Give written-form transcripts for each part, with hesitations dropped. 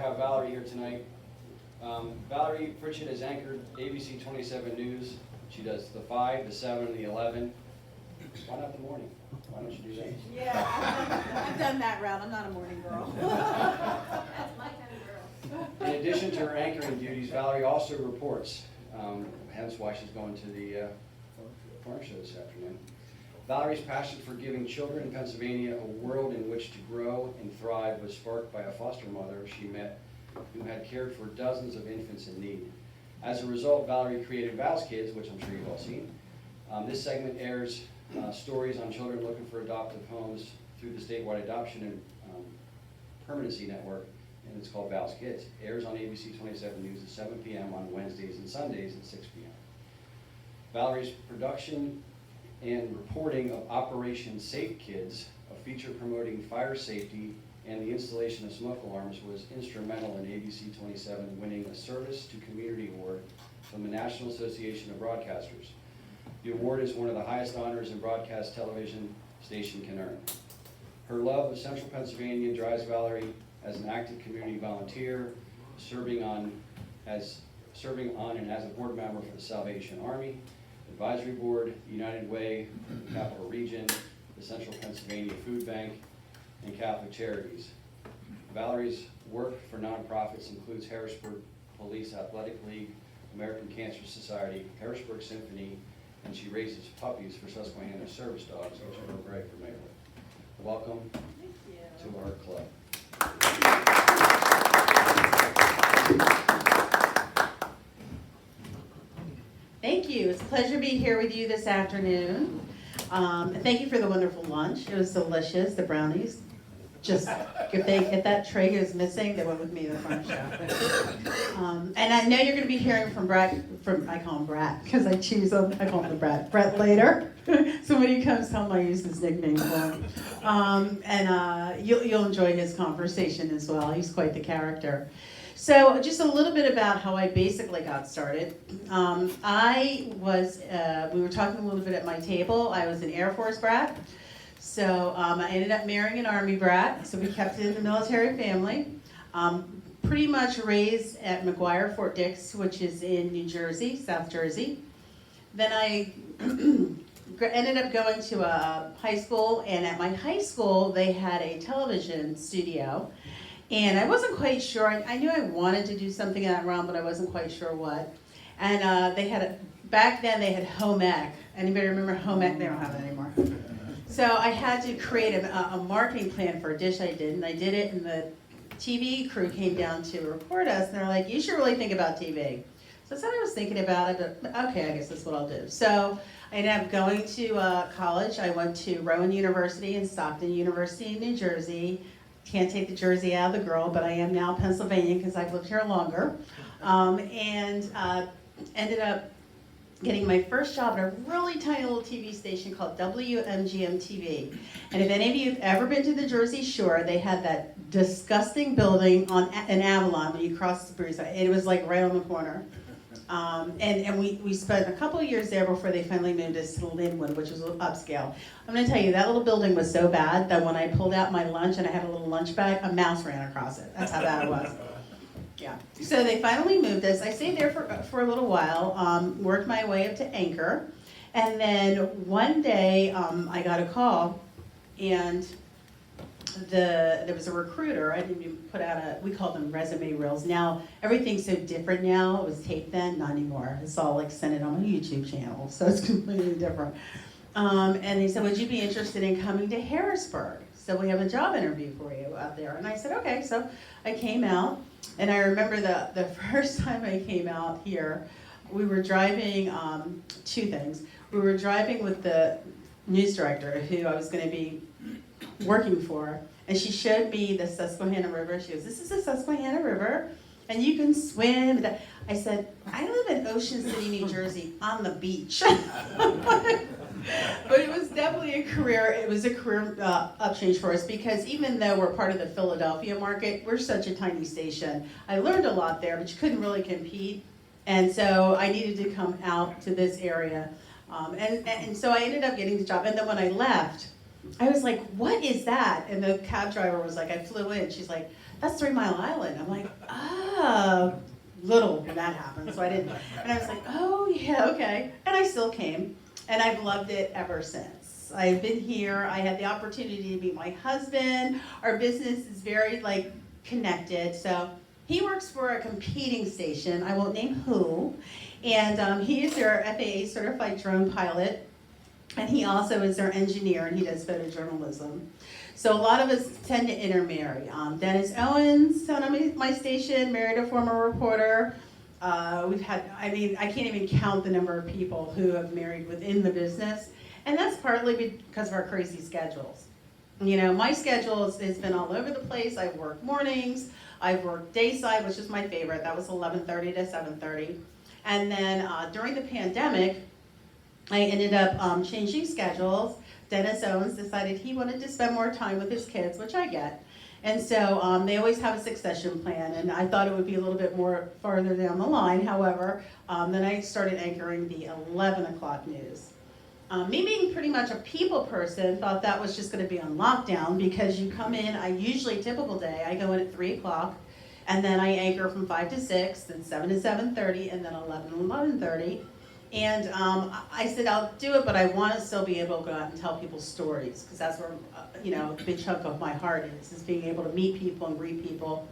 have Valerie here tonight. Valerie Pritchett has anchored ABC 27 News. She does the 5, the 7, the 11. Why not the morning? Why don't you do that? Yeah, I've done that route. I'm not a morning girl. That's my kind of girl. In addition to her anchoring duties, Valerie also reports, hence why she's going to the farm show this afternoon. Valerie's passion for giving children in Pennsylvania a world in which to grow and thrive was sparked by a foster mother she met who had cared for dozens of infants in need. As a result, Valerie created Val's Kids, which I'm sure you've all seen. This segment airs stories on children looking for adoptive homes through the statewide adoption and permanency network, and it's called Val's Kids. It airs on ABC 27 News at 7 p.m. on Wednesdays and Sundays at 6 p.m. Valerie's production and reporting of Operation Safe Kids, a feature promoting fire safety and the installation of smoke alarms, was instrumental in ABC 27 winning a Service to Community Award from the National Association of Broadcasters. The award is one of the highest honors a broadcast television station can earn. Her love of Central Pennsylvania drives Valerie as an active community volunteer, serving on and as a board member for the Salvation Army, Advisory Board, United Way, Capital Region, the Central Pennsylvania Food Bank, and Catholic Charities. Valerie's work for nonprofits includes Harrisburg Police Athletic League, American Cancer Society, Harrisburg Symphony, and she raises puppies for Susquehanna service dogs, which we're very familiar with. Welcome to our club. Thank you. It's a pleasure to be here with you this afternoon. Thank you for the wonderful lunch. It was delicious. The brownies. Just if that tray is missing, they went with me to the front show. And I know you're going to be hearing from Brett. I call him Brat because I call him the Brett later. So when he comes home, I use his nickname for him. You'll enjoy his conversation as well. He's quite the character. So just a little bit about how I basically got started. We were talking a little bit at my table. I was an Air Force brat. So I ended up marrying an Army brat. So we kept it in the military family. Pretty much raised at McGuire Fort Dix, which is in New Jersey, South Jersey. Then I ended up going to a high school, and at my high school, they had a television studio. And I wasn't quite sure. I knew I wanted to do something in that realm, but I wasn't quite sure what. And back then they had home ec. Anybody remember home ec? They don't have it anymore. So I had to create a marketing plan for a dish I did, and I did it, and the TV crew came down to record us, and they're like, you should really think about TV. So I said I was thinking about it, but okay, I guess that's what I'll do. So I ended up going to college. I went to Rowan University and Stockton University in New Jersey. Can't take the Jersey out of the girl, but I am now Pennsylvania because I've lived here longer. Ended up getting my first job at a really tiny little TV station called WMGM TV. And if any of you have ever been to the Jersey Shore, they had that disgusting building in Avalon when you cross the bridge. It was like right on the corner. And we spent a couple of years there before they finally moved us to Linwood, which was upscale. I'm going to tell you, that little building was so bad that when I pulled out my lunch and I had a little lunch bag, a mouse ran across it. That's how bad it was. Yeah. So they finally moved us. I stayed there for a little while, worked my way up to anchor. And then one day I got a call, and there was a recruiter. I didn't even put out we called them resume reels. Now everything's so different now. It was taped then, not anymore. It's all like sent it on my YouTube channel, so it's completely different. And he said, would you be interested in coming to Harrisburg? So we have a job interview for you out there. And I said, okay. So I came out, and I remember the first time I came out here, we were driving, two things. We were driving with the news director who I was going to be working for, and she showed me the Susquehanna River. She goes, this is the Susquehanna River, and you can swim. I said, I live in Ocean City, New Jersey, on the beach. But it was definitely a career upchange for us, because even though we're part of the Philadelphia market, we're such a tiny station. I learned a lot there, but you couldn't really compete. And so I needed to come out to this area. And so I ended up getting the job. And then when I left, I was like, what is that? And the cab driver was like, I flew in. She's like, that's 3 Mile Island. I'm like, little when that happened, so I didn't. And I was like, oh yeah, okay. And I still came, and I've loved it ever since. I've been here. I had the opportunity to meet my husband. Our business is very like connected. So he works for a competing station. I won't name who, and he is their FAA certified drone pilot, and he also is their engineer, and he does photojournalism. So a lot of us tend to intermarry. Dennis Owens on my station, married a former reporter. We've had, I mean, I can't even count the number of people who have married within the business. And that's partly because of our crazy schedules. You know, my schedule has been all over the place. I've worked mornings, I've worked dayside, which is my favorite. That was 11:30 to 7:30. And then during the pandemic, I ended up changing schedules. Dennis Owens decided he wanted to spend more time with his kids, which I get. And so they always have a succession plan, and I thought it would be a little bit more farther down the line. However, then I started anchoring the 11 o'clock news. Me being pretty much a people person, thought that was just going to be on lockdown because you come in, usually typical day, I go in at 3 o'clock, and then I anchor from 5 to 6, then 7 to 7:30, and then 11 to 11:30. And I said, I'll do it, but I want to still be able to go out and tell people stories, because that's where, you know, a big chunk of my heart is being able to meet people and greet people.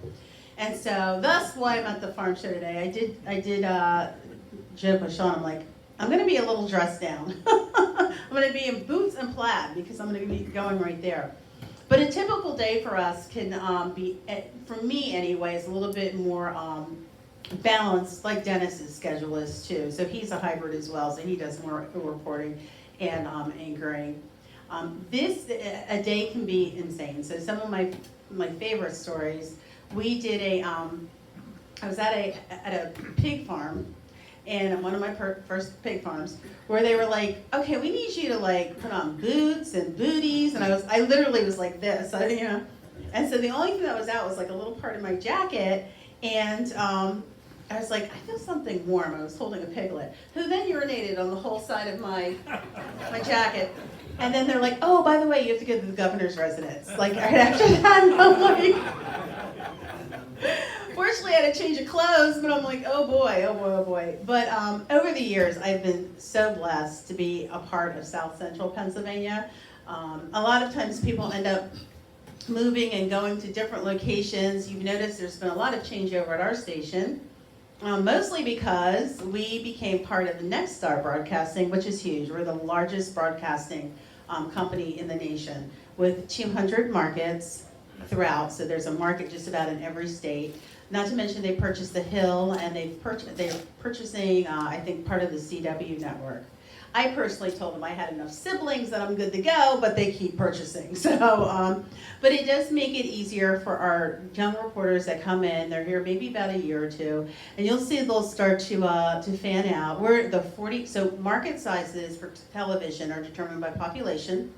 And so that's why I'm at the farm show today. I did joke with Sean, I'm like, I'm going to be a little dressed down. I'm going to be in boots and plaid, because I'm going to be going right there. But a typical day for us can be, for me anyway, is a little bit more balanced, like Dennis's schedule is too. So he's a hybrid as well, so he does more reporting and anchoring. A day can be insane. So some of my favorite stories, we did I was at a pig farm, and one of my first pig farms, where they were like, okay, we need you to like put on boots and booties, and I literally was like this, you know. And so the only thing that was out was like a little part of my jacket, and I was like, I feel something warm. I was holding a piglet, who then urinated on the whole side of my jacket. And then they're like, oh, by the way, you have to go to the governor's residence. Like, right after that, I'm like, fortunately I had to change of clothes, but I'm like, oh boy, oh boy, oh boy. But over the years, I've been so blessed to be a part of South Central Pennsylvania. A lot of times people end up moving and going to different locations. You've noticed there's been a lot of changeover at our station. Mostly because we became part of the Next Star Broadcasting, which is huge. We're the largest broadcasting company in the nation with 200 markets throughout. So there's a market just about in every state. Not to mention they purchased The Hill, and they're purchasing, I think, part of the CW network. I personally told them I had enough siblings that I'm good to go, but they keep purchasing. So, but it does make it easier for our young reporters that come in. They're here maybe about a year or two, and you'll see they'll start to fan out. We're the 40, so market sizes for television are determined by population.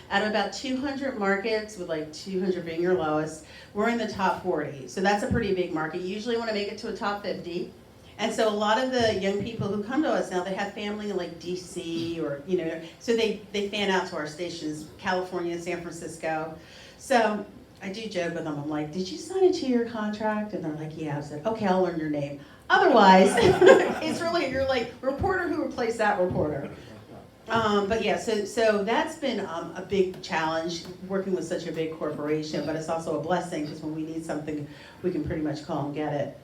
Out of about 200 markets, with like 200 being your lowest, we're in the top 40. So that's a pretty big market. You usually want to make it to a top 50. And so a lot of the young people who come to us now, they have family in like DC or, you know, so they fan out to our stations, California, San Francisco. So I do joke with them. I'm like, did you sign a 2-year contract? And they're like, yeah. I said, okay, I'll learn your name. Otherwise, it's really, you're like, reporter who replaced that reporter. But yeah, so that's been a big challenge working with such a big corporation, but it's also a blessing because when we need something, we can pretty much call and get it.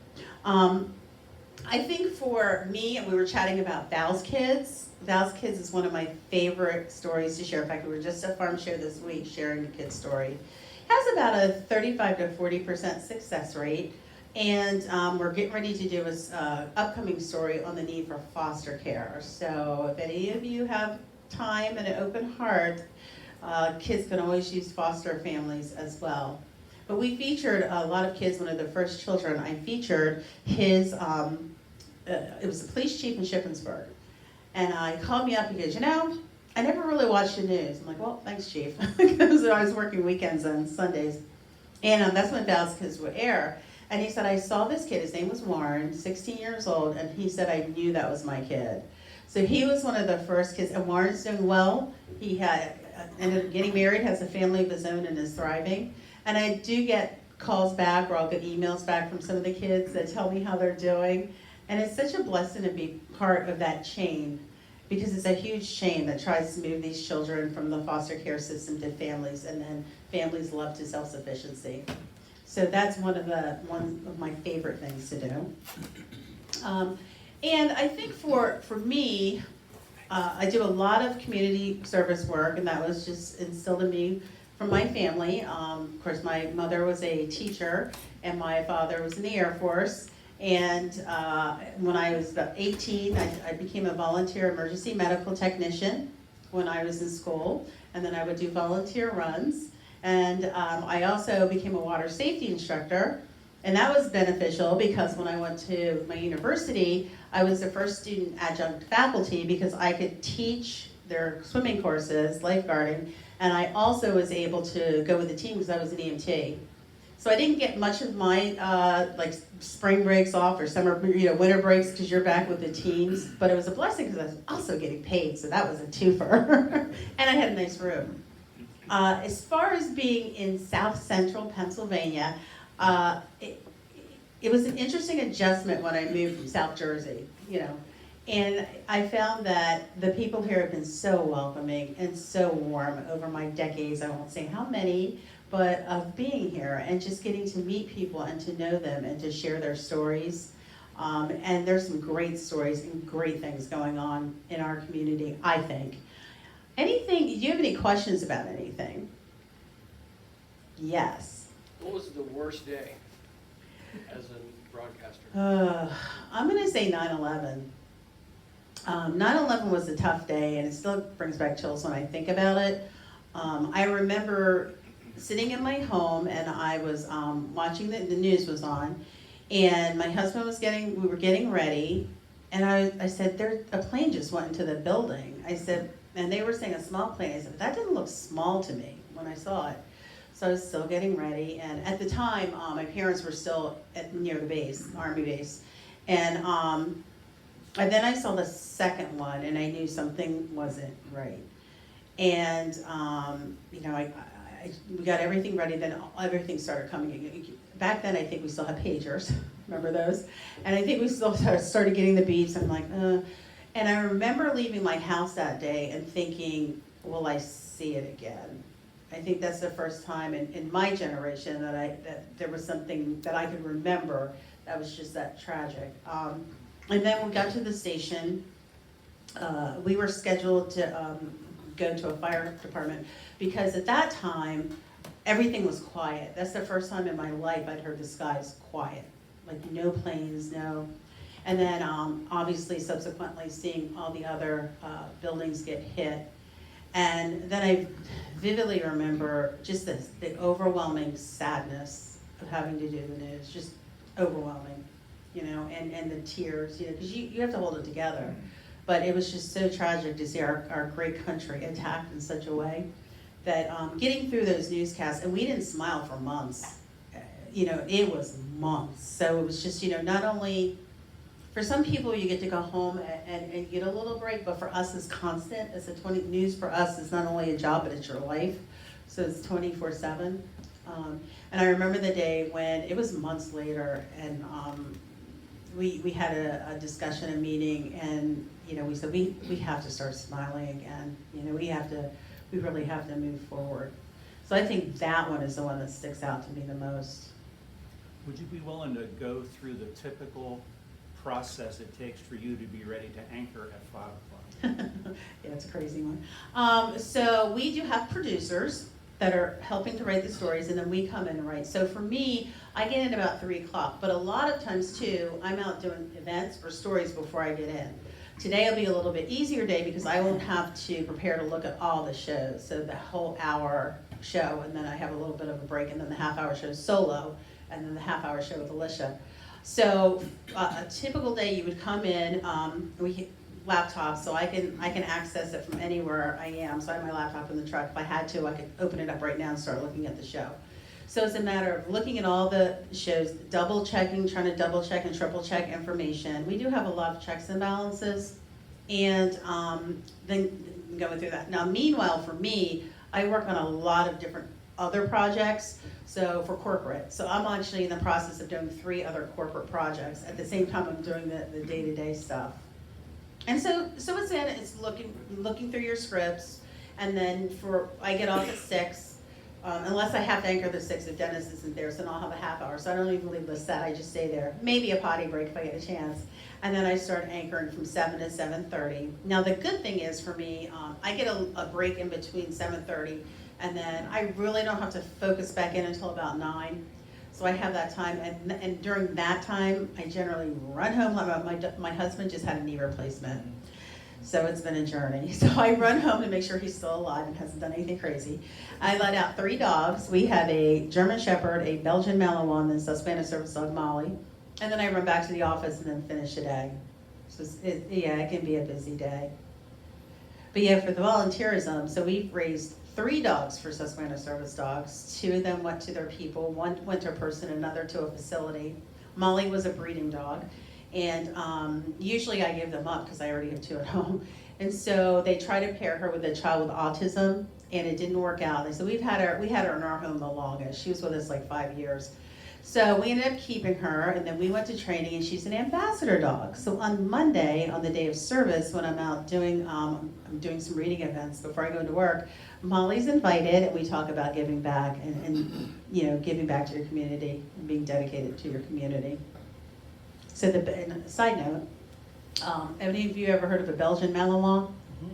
I think for me, we were chatting about Val's Kids. Val's Kids is one of my favorite stories to share. In fact, we were just at Farm Show this week sharing the kid's story. It has about a 35 to 40% success rate, and we're getting ready to do an upcoming story on the need for foster care. So if any of you have time and an open heart, kids can always use foster families as well. But we featured a lot of kids. One of the first children I featured, his, it was the police chief in Shippensburg. And he called me up, he goes, you know, I never really watched the news. I'm like, well, thanks, chief. Because I was working weekends and Sundays. And that's when Val's Kids would air. And he said, I saw this kid, his name was Warren, 16 years old, and he said, I knew that was my kid. So he was one of the first kids, and Warren's doing well. He had ended up getting married, has a family of his own, and is thriving. And I do get calls back, or I'll get emails back from some of the kids that tell me how they're doing. And it's such a blessing to be part of that chain, because it's a huge chain that tries to move these children from the foster care system to families, and then families love to self-sufficiency. So that's one of my favorite things to do. And I think for me, I do a lot of community service work, and that was just instilled in me from my family. Of course, my mother was a teacher, and my father was in the Air Force. And when I was about 18, I became a volunteer emergency medical technician when I was in school, and then I would do volunteer runs. And I also became a water safety instructor, and that was beneficial because when I went to my university, I was the first student adjunct faculty because I could teach their swimming courses, lifeguarding, and I also was able to go with the team because I was an EMT. So I didn't get much of my like spring breaks off or summer, winter breaks because you're back with the teams, but it was a blessing because I was also getting paid, so that was a twofer. And I had a nice room. As far as being in South Central Pennsylvania, it was an interesting adjustment when I moved from South Jersey, and I found that the people here have been so welcoming and so warm over my decades. I won't say how many, but of being here and just getting to meet people and to know them and to share their stories. And there's some great stories and great things going on in our community, I think. Do you have any questions about anything? Yes. What was the worst day as a broadcaster? I'm gonna say 9/11. 9/11 was a tough day, and it still brings back chills when I think about it. I remember sitting in my home, and I was watching the news was on, and my husband we were getting ready, and I said, a plane just went into the building. I said, and they were saying a small plane. I said, but that didn't look small to me when I saw it. So I was still getting ready, and at the time, my parents were still near the base, Army base, and then I saw the second one, and I knew something wasn't right. And we got everything ready. Then everything started coming in. Back then, I think we still had pagers. Remember those? And I think we still started getting the beeps. I'm like, And I remember leaving my house that day and thinking, will I see it again? I think that's the first time in my generation that there was something that I could remember that was just that tragic. And then we got to the station. We were scheduled to go to a fire department because at that time, everything was quiet. That's the first time in my life I'd heard the skies quiet. Like no planes, no. And then obviously subsequently seeing all the other buildings get hit. And then I vividly remember just the overwhelming sadness of having to do the news, just overwhelming, and the tears, because you have to hold it together. But it was just so tragic to see our great country attacked in such a way that getting through those newscasts, and we didn't smile for months. It was months. So it was just, not only, for some people you get to go home and get a little break, but for us it's constant. News for us is not only a job, but it's your life. So it's 24/7. And I remember the day when, it was months later, and we had a discussion, a meeting, and we said we have to start smiling again. We really have to move forward. So I think that one is the one that sticks out to me the most. Would you be willing to go through the typical process it takes for you to be ready to anchor at 5 o'clock? Yeah, it's a crazy one. So we do have producers that are helping to write the stories, and then we come in and write. So for me, I get in about 3 o'clock, but a lot of times too, I'm out doing events or stories before I get in. Today will be a little bit easier day because I won't have to prepare to look at all the shows. So the whole hour show, and then I have a little bit of a break, and then the half-hour show solo, and then the half-hour show with Alicia. So a typical day, you would come in, laptop, so I can access it from anywhere I am. So I have my laptop in the truck. If I had to, I could open it up right now and start looking at the show. So it's a matter of looking at all the shows, double checking, trying to double check and triple check information. We do have a lot of checks and balances, and then going through that. Now, meanwhile, for me, I work on a lot of different other projects, so for corporate. So I'm actually in the process of doing 3 other corporate projects. At the same time, I'm doing the day-to-day stuff. And so it's looking through your scripts, and then I get off at 6. Unless I have to anchor the 6 if Dennis isn't there, so then I'll have a half hour. So I don't even leave the set, I just stay there. Maybe a potty break if I get a chance. And then I start anchoring from 7 to 7:30. Now the good thing is for me, I get a break in between 7:30, and then I really don't have to focus back in until about 9. So I have that time, and during that time, I generally run home. My husband just had a knee replacement. So it's been a journey. So I run home to make sure he's still alive and hasn't done anything crazy. I let out 3 dogs. We have a German Shepherd, a Belgian Malinois, and a Spanish service dog, Molly. And then I run back to the office and then finish the day. So it can be a busy day. But yeah, for the volunteerism, so we've raised 3 dogs for Susquehanna Service Dogs. 2 of them went to their people. 1 went to a person, another to a facility. Molly was a breeding dog. And usually I give them up because I already have 2 at home. And so they try to pair her with a child with autism, and it didn't work out. They said we had her in our home the longest. She was with us like 5 years. So we ended up keeping her, and then we went to training, and she's an ambassador dog. So on Monday, on the day of service, when I'm out doing I'm doing some reading events before I go to work, Molly's invited, and we talk about giving back and giving back to your community and being dedicated to your community. So side note, any of you ever heard of a Belgian Malinois? Mm-hmm.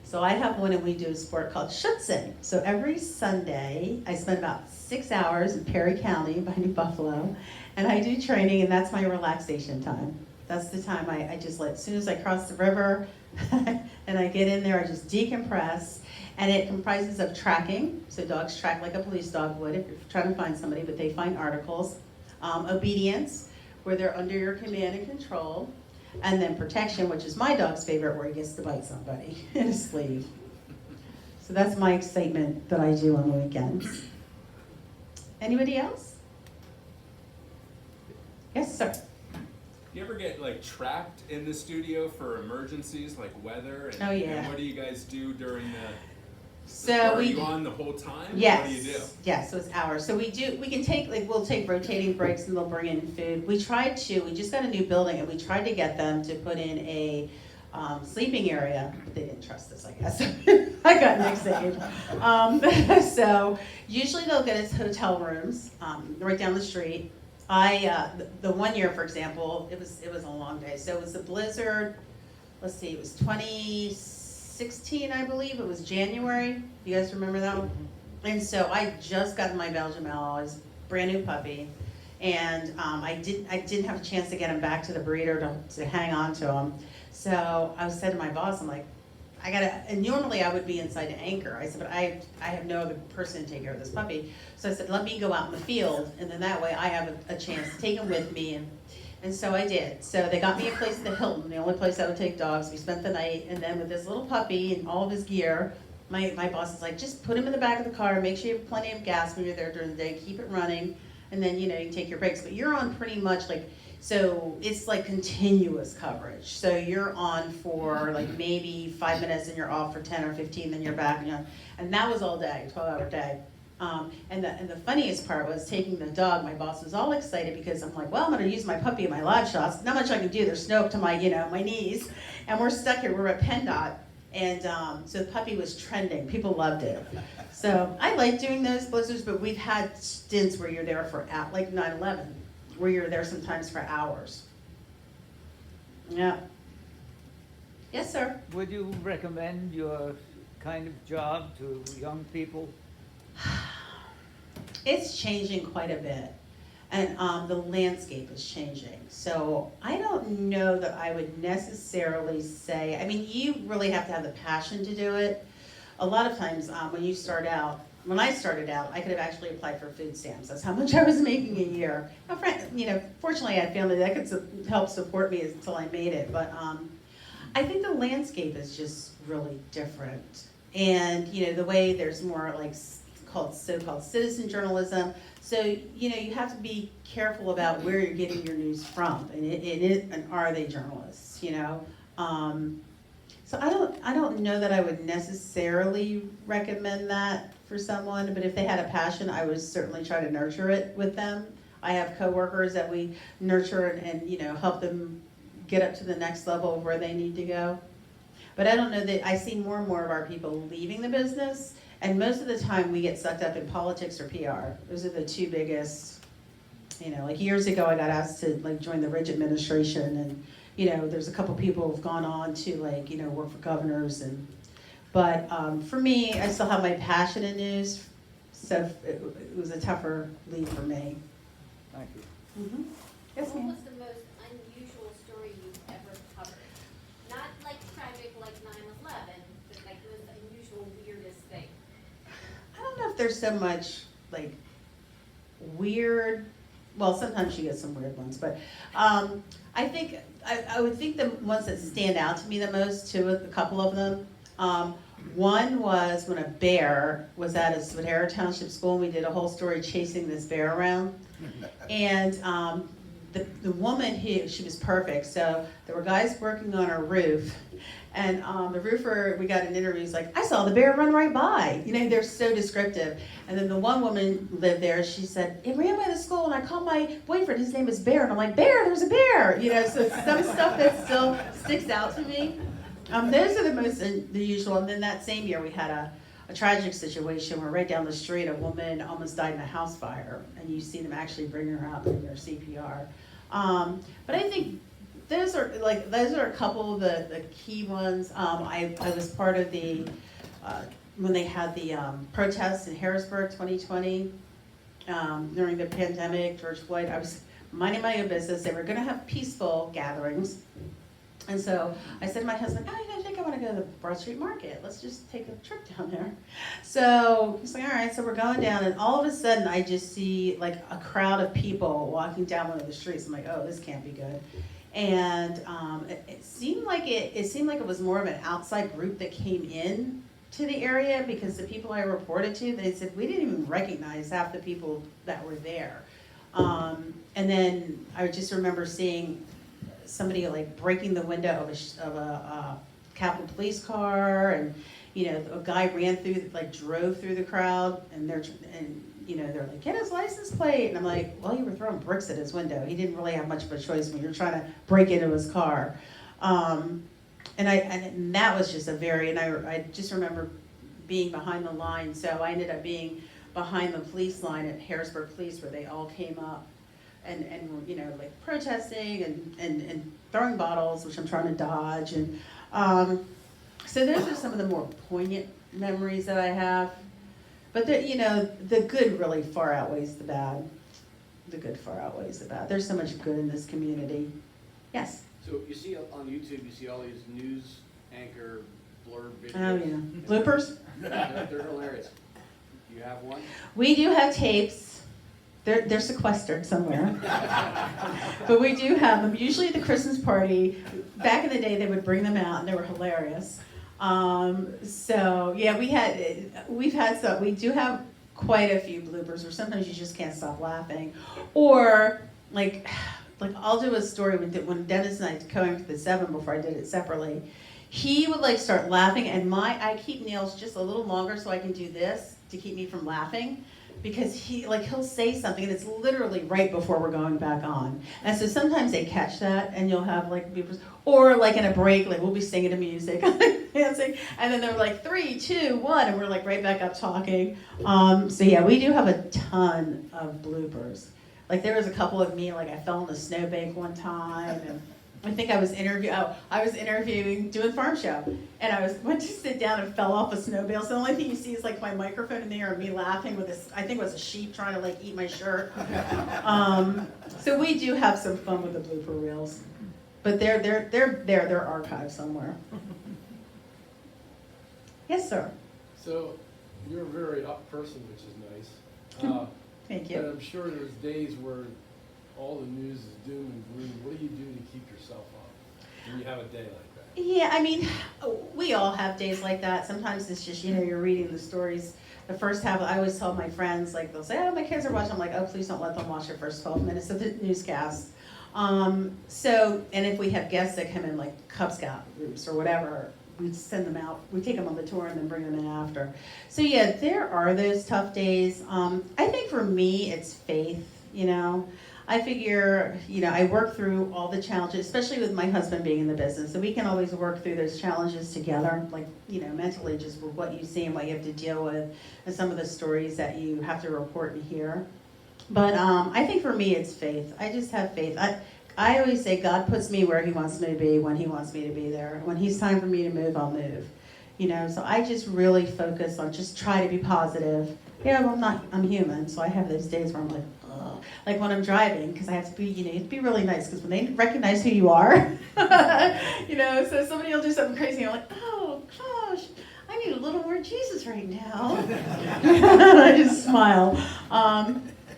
So I have one, and we do a sport called Schutzing. So every Sunday, I spend about 6 hours in Perry County by New Buffalo, and I do training, and that's my relaxation time. That's the time I just as soon as I cross the river and I get in there, I just decompress. And it comprises of tracking. So dogs track like a police dog would if you're trying to find somebody, but they find articles. Obedience, where they're under your command and control, and then protection, which is my dog's favorite, where he gets to bite somebody in his sleeve. So that's my excitement that I do on the weekends. Anybody else? Yes, sir. You ever get trapped in the studio for emergencies like weather? And, Oh, yeah. And what do you guys do during the? So are you on the whole time? Yes. What do you do? Yes, so it's hours. So we can take, we'll take rotating breaks, and they'll bring in food. We just got a new building, and we tried to get them to put in a sleeping area, but they didn't trust us, I guess. I got Nick's age. So usually they'll get us hotel rooms right down the street. The one year, for example, it was a long day. So it was a blizzard, it was 2016, I believe. It was January. You guys remember that one? And so I just got my Belgian Malinois, brand new puppy, and I didn't have a chance to get him back to the breeder to hang on to him. So I said to my boss, I'm like, and normally I would be inside to anchor. I said, but I have no other person to take care of this puppy. So I said, let me go out in the field, and then that way I have a chance to take him with me. And so I did. So they got me a place at the Hilton, the only place I would take dogs. We spent the night, and then with this little puppy and all of his gear, my boss is like, just put him in the back of the car, make sure you have plenty of gas when you're there during the day, keep it running, and then you take your breaks. But you're on pretty much so it's like continuous coverage. So you're on for maybe 5 minutes, and you're off for 10 or 15, then you're back, and that was all day, 12-hour day. And the funniest part was taking the dog. My boss was all excited because I'm like, well, I'm going to use my puppy in my live shots. Not much I can do. There's snow up to my knees, and we're stuck here. We're at PennDOT, and so the puppy was trending. People loved it. So I like doing those blizzards, but we've had stints where you're there for like 9/11, where you're there sometimes for hours. Yeah. Yes, sir. Would you recommend your kind of job to young people? It's changing quite a bit, and the landscape is changing. So I don't know that I would necessarily say, you really have to have the passion to do it. A lot of times when I started out, I could have actually applied for food stamps. That's how much I was making a year. Now, fortunately I had family that could help support me until I made it, but I think the landscape is just really different. And the way there's more so-called citizen journalism. So, you have to be careful about where you're getting your news from, and are they journalists, So I don't know that I would necessarily recommend that for someone, but if they had a passion, I would certainly try to nurture it with them. I have coworkers that we nurture and you know, help them get up to the next level of where they need to go. But I don't know that, I see more and more of our people leaving the business, and most of the time we get sucked up in politics or PR. Those are the two biggest, you know, like years ago I got asked to like join the Ridge administration, and you know, there's a couple people who've gone on to like, you know, work for governors, and but for me, I still have my passion in news, so it was a tougher lead for me. Thank you. Mm-hmm. Yes, What ma'am. was the most unusual story you've ever covered? Not like tragic like 9/11, but like the most unusual, weirdest thing. I don't know if there's so much like weird, well, sometimes you get some weird ones, but I think, I would think the ones that stand out to me the most, too, a couple of them. One was when a bear was at a Swadera Township school, and we did a whole story chasing this bear around. And the woman, she was perfect, so there were guys working on her roof, and the roofer, we got an interview, he's like, I saw the bear run right by. You know, they're so descriptive. And then the one woman lived there, she said, it ran by the school, and I called my boyfriend, his name is Bear, and I'm like, Bear, there's a bear! You know, so it's some stuff that still sticks out to me. Those are the most unusual. And then that same year, we had a tragic situation where right down the street, a woman almost died in a house fire, and you see them actually bring her out and their CPR. But I think those are a couple of the key ones. I was part of the when they had the protests in Harrisburg 2020 during the pandemic, George Floyd. I was minding my own business. They were going to have peaceful gatherings. And so I said to my husband, I think I want to go to the Broad Street Market. Let's just take a trip down there. So he's like, all right, so we're going down, and all of a sudden I just see like a crowd of people walking down one of the streets. I'm like, oh, this can't be good. And it seemed like it was more of an outside group that came in to the area, because the people I reported to, they said we didn't even recognize half the people that were there. And then I just remember seeing somebody like breaking the window of a Capitol Police car, and you know, a guy drove through the crowd, and they're like, get his license plate, and I'm like, well, you were throwing bricks at his window. He didn't really have much of a choice when you're trying to break into his car. And that was just I just remember being behind the line, so I ended up being behind the police line at Harrisburg Police, where they all came up and you know, like protesting and throwing bottles, which I'm trying to dodge. And so those are some of the more poignant memories that I have. But you know, the good really far outweighs the bad. The good far outweighs the bad. There's so much good in this community. Yes? So you see on YouTube, you see all these news anchor blurb videos. Oh, yeah. Bloopers? They're hilarious. Do you have one? We do have tapes. They're sequestered somewhere. But we do have them. Usually at the Christmas party, back in the day, they would bring them out, and they were hilarious. So yeah, we've had some. We do have quite a few bloopers where sometimes you just can't stop laughing. Or like I'll do a story when Dennis and I going to the 7 before I did it separately. He would like start laughing, and I keep nails just a little longer so I can do this to keep me from laughing. Because he'll say something, and it's literally right before we're going back on. And so sometimes they catch that, and you'll have like beepers, or like in a break, like we'll be singing to music, dancing, and then they're like 3, 2, 1, and we're like right back up talking. So yeah, we do have a ton of bloopers. Like there was a couple of me, like I fell in a snowbank one time, and I think I was interviewing, doing Farm Show, and went to sit down and fell off a snowbale. So the only thing you see is like my microphone in there and me laughing with this, I think it was a sheep trying to like eat my shirt. So we do have some fun with the blooper reels, but they're archived somewhere. Yes, sir. So you're a very up person, which is nice. Thank But you. I'm sure there's days where all the news is doom and gloom. What do you do to keep yourself up when you have a day like that? Yeah, I mean, we all have days like that. Sometimes it's just, you know, you're reading the stories. The first half, I always tell my friends, like, they'll say, oh, my kids are watching. I'm like, oh, please don't let them watch the first 12 minutes of the newscast. And if we have guests that come in, like Cub Scout groups or whatever, we'd send them out, we take them on the tour and then bring them in after. So yeah, there are those tough days. I think for me, it's faith, you know. I figure, you know, I work through all the challenges, especially with my husband being in the business, so we can always work through those challenges together, like, you know, mentally, just with what you see and what you have to deal with, and some of the stories that you have to report and hear. But I think for me, it's faith. I just have faith. I always say God puts me where he wants me to be when he wants me to be there. When he's time for me to move, I'll move. You know, so I just really focus on just try to be positive. Yeah, well, I'm human, so I have those days where I'm like, ugh. Like when I'm driving, because I have to be, you know, you have to be really nice, because when they recognize who you are, you know, so somebody will do something crazy, and I'm like, oh gosh, I need a little more Jesus right now. And I just smile.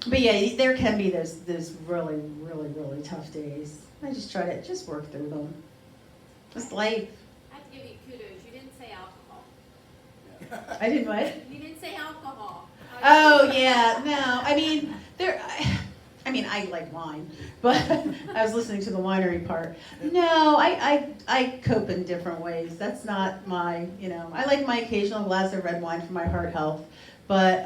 But yeah, there can be those really, really, really tough days. I just try to just work through them. Just life. I have to give you kudos, you didn't say alcohol. I didn't what? You didn't say alcohol. Oh yeah, no. I mean, I like wine, but I was listening to the winery part. No, I cope in different ways. That's not my, you know. I like my occasional glass of red wine for my heart health. But,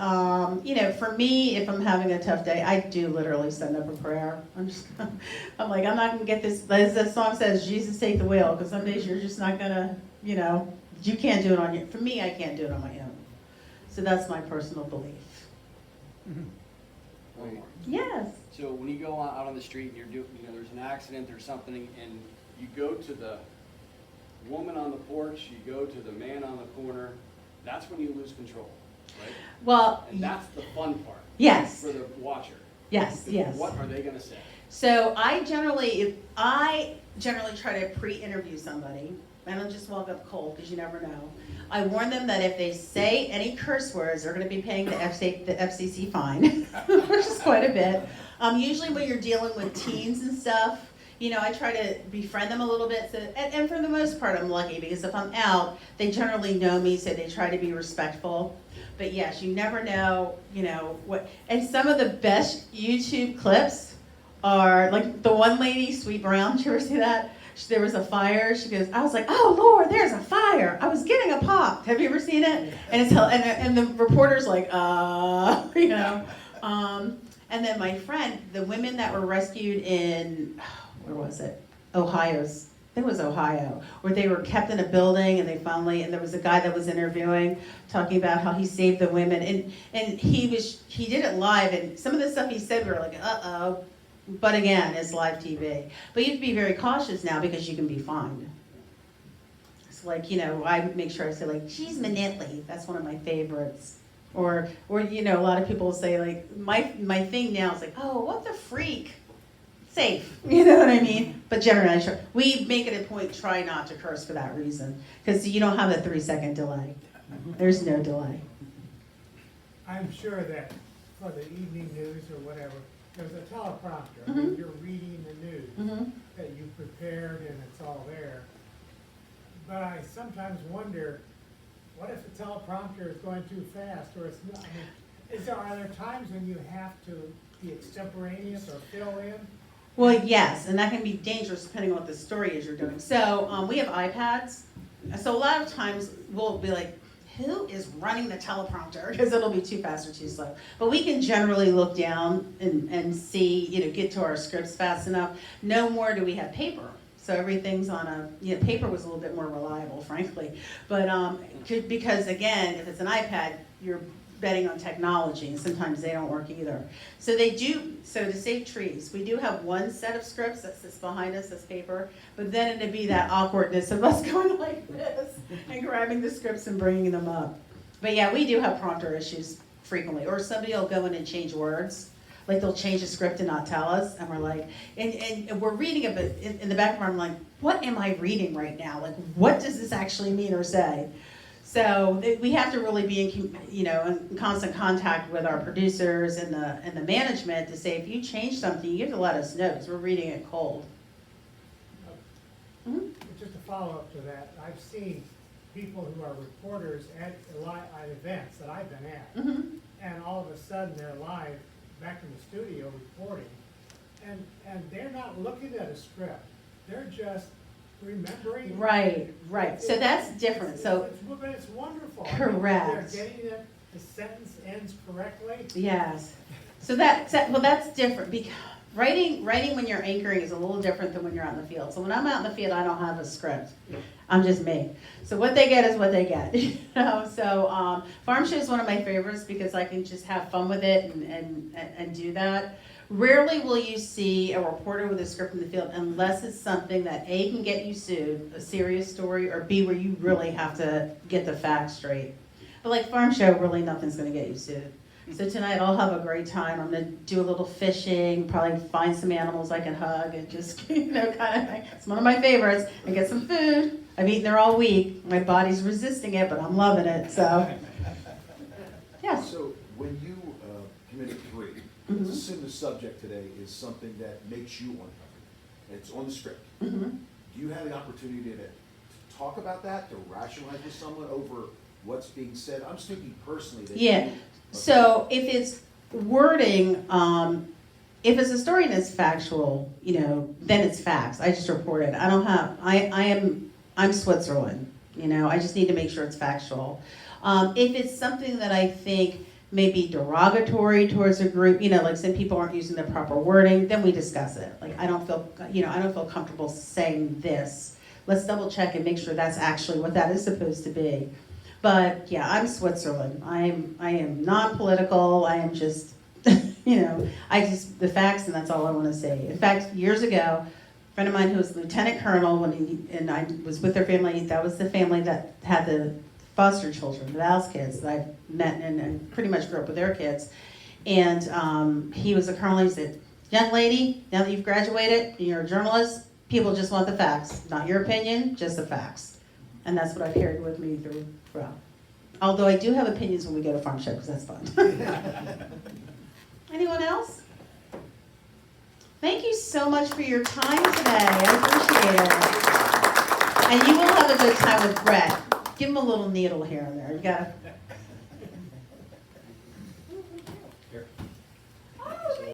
you know, for me, if I'm having a tough day, I do literally send up a prayer. I'm like, I'm not going to get this, as that song says, Jesus take the wheel, because some days you're just not going to, you know, you can't do it on your, for me, I can't do it on my own. So that's my personal belief. One more. Yes. So when you go out on the street and you know, there's an accident, there's something, and you go to the woman on the porch, you go to the man on the corner, that's when you lose control, right? Well, And that's the fun part. yes. For the watcher. Yes, yes. What are they gonna say? So I generally try to pre-interview somebody. I don't just walk up cold, because you never know. I warn them that if they say any curse words, they're going to be paying the FCC fine, which is quite a bit. Usually when you're dealing with teens and stuff, you know, I try to befriend them a little bit. So, and for the most part, I'm lucky, because if I'm out, they generally know me, so they try to be respectful. But yes, you never know, you know, what. And some of the best YouTube clips are, like the one lady, Sweet Brown, did you ever see that? There was a fire. She goes, I was like, oh Lord, there's a fire. I was getting a pop. Have you ever seen it? And it's and the reporter's like, you know. And then my friend, the women that were rescued in, where was it? Ohio, where they were kept in a building, and and there was a guy that was interviewing, talking about how he saved the women, and he did it live, and some of the stuff he said, we were like, uh-oh. But again, it's live TV. But you have to be very cautious now, because you can be fined. It's like, you know, I make sure I say, like, cheese maniply. That's one of my favorites. Or you know, a lot of people say, like, my thing now is like, oh, what the freak? Safe. You know what I mean? But generally, we make it a point, try not to curse for that reason. Because you don't have a 3-second delay. There's no delay. I'm sure that for the evening news or whatever, there's a teleprompter. I mean, you're reading the news that you prepared, and it's all there. But I sometimes wonder, what if the teleprompter is going too fast, or it's not? I mean, are there times when you have to be extemporaneous or fill in? Well, yes, and that can be dangerous depending on what the story is you're doing. So we have iPads. So a lot of times we'll be like, who is running the teleprompter? Because it'll be too fast or too slow. But we can generally look down and see, you know, get to our scripts fast enough. No more do we have paper. So everything's on paper was a little bit more reliable, frankly. But because again, if it's an iPad, you're betting on technology, and sometimes they don't work either. So to save trees, we do have one set of scripts that sits behind us as paper, but then it'd be that awkwardness of us going like this and grabbing the scripts and bringing them up. But yeah, we do have prompter issues frequently, or somebody will go in and change words. Like they'll change the script and not tell us, and we're like, and we're reading it, but in the back of our mind, I'm like, what am I reading right now? Like, what does this actually mean or say? So we have to really be in constant contact with our producers and the management to say, if you change something, you have to let us know, because we're reading it cold. Just a follow-up to that, I've seen people who are reporters at events that I've been at, and all of a sudden they're live back in the studio reporting, and they're not looking at a script. They're just remembering. Right, so that's different, so, It's wonderful. Correct. They're getting the sentence ends correctly. yes. So that's different, because writing when you're anchoring is a little different than when you're out in the field. So when I'm out in the field, I don't have a script. I'm just me. So what they get is what they get. You know? So farm show is one of my favorites because I can just have fun with it and do that. Rarely will you see a reporter with a script in the field unless it's something that A, can get you sued, a serious story, or B, where you really have to get the facts straight. But like farm show, really nothing's gonna get you sued. So tonight I'll have a great time. I'm gonna do a little fishing, probably find some animals I can hug and just, kind of, it's one of my favorites, and get some food. I've eaten there all week. My body's resisting it, but I'm loving it, so. Yeah. So when you committed 3, let's assume the subject today is something that makes you uncomfortable. It's on the script. Mm-hmm. Do you have the opportunity to talk about that, to rationalize with someone over what's being said? I'm speaking personally. That Yeah. So if it's wording, if it's a story and it's factual, then it's facts. I just report it. I don't have, I'm Switzerland, I just need to make sure it's factual. If it's something that I think may be derogatory towards a group, like some people aren't using the proper wording, then we discuss it. Like I don't feel comfortable saying this. Let's double check and make sure that's actually what that is supposed to be. But yeah, I'm Switzerland. I am non-political. I am just, the facts, and that's all I want to say. In fact, years ago, a friend of mine who was lieutenant colonel, and I was with their family. That was the family that had the foster children, the Val's kids that I met and pretty much grew up with their kids. And he was a colonel. He said, "Young lady, now that you've graduated, and you're a journalist, people just want the facts, not your opinion, just the facts." And that's what I carried with me throughout. Although I do have opinions when we go to farm show, because that's fun. Anyone else? Thank you so much for your time today. I appreciate it. And you will have a good time with Brett. Give him a little needle here and there. You gotta